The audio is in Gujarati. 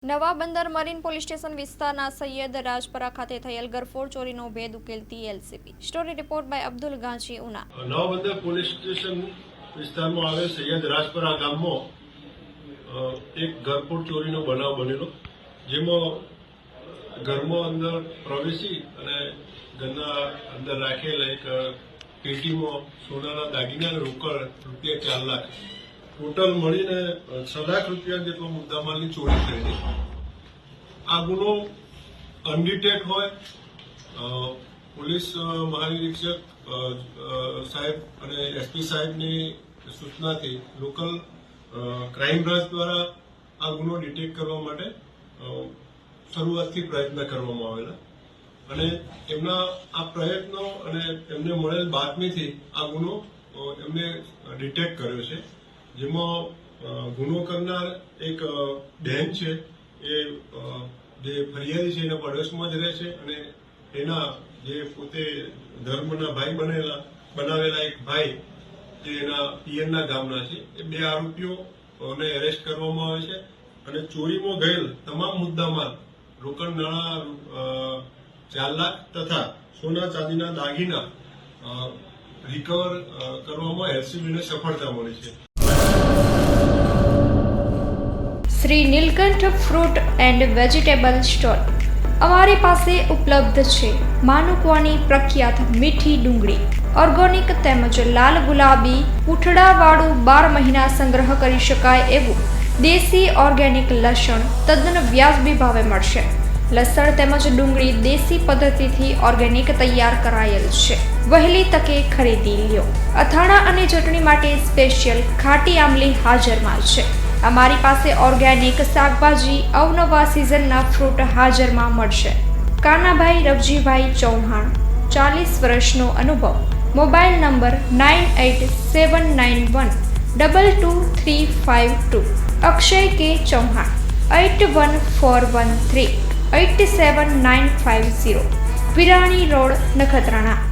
નવા બંદર મરીન પોલીસ સ્ટેશન વિસ્તારના સૈયદ રાજપરા ખાતે થયેલ ગરફોડ ચોરીનો ભેદ ઉકેલતી LCB story report by Abdul Ganchi Una. Nava Bandar police station વિસ્તારમાં આવેલ સૈયદ રાજપરા ગામમાં એક ગરફોડ ચોરીનો બનાવ બનેલો, જેમાં ઘરમાં અંદર પ્રવેશી અને ઘરના અંદર રાખેલા એક પેટીમાં સોનાના દાગીના રોકડ ₹4 લાખ ટોટલ મળીને 6 લાખ રૂપિયા જેટલો મુદ્દામાલની ચોરી થયેલી। આ ગુનો અનડિટેક હોય, પોલીસ મહાનિરીક્ષક સાહેબ અને એસપી સાહેબની સૂચનાથી લોકલ ક્રાઇમ બ્રાન્ચ દ્વારા આ ગુનો ડિટેક્ટ કરવા માટે શરૂઆતથી પ્રયત્ન કરવામાં આવેલા અને એમના આ પ્રયત્નો અને એમને મળેલ બાતમીથી આ ગુનો એમને ડિટેક્ટ કર્યો છે, જેમાં ગુનો કરનાર એક બહેન છે, એ જે ફરિયાદી છે એના પડોશમાં જ રહે છે અને એના જે પોતે ધર્મના ભાઈ બનાવેલા એક ભાઈ જે એના પિયરના ગામના છે, એ 2 આરોપીઓને એરેસ્ટ કરવામાં આવે છે અને ચોરીમાં ગયેલ તમામ મુદ્દામાલ રોકડ નાણાં ₹4 લાખ તથા સોના ચાંદીના દાગીના રિકવર કરવામાં એલસીબીને સફળતા મળી છે। Shri Nilkanth fruit and vegetable store અમારી પાસે ઉપલબ્ધ છે માનુકવાની પ્રખ્યાત મીઠી ડુંગળી, ઓર્ગેનિક તેમજ લાલ ગુલાબી પૂંઠડાવાળું 12 મહિના સંગ્રહ કરી શકાય એવું દેશી ઓર્ગેનિક લસણ તદ્દન વ્યાજબી ભાવે મળશે। લસણ તેમજ ડુંગળી દેશી પદ્ધતિથી ઓર્ગેનિક તૈયાર કરાયેલ છે, વહેલી તકે ખરીદી લ્યો। અથાણા અને ચટણી માટે સ્પેશિયલ ખાટી આમલી હાજરમાં છે। અમારી પાસે ઓર્ગેનિક શાકભાજી, અવનવા સિઝનના ફ્રૂટ હાજરમાં મળશે। કાનાભાઈ રવજીભાઈ ચૌહાણ, 40 વર્ષનો અનુભવ। Mobile number 9879122352। અક્ષય કે ચૌહાણ, 8141387950। વિરાણી રોડ, નખત્રાણા।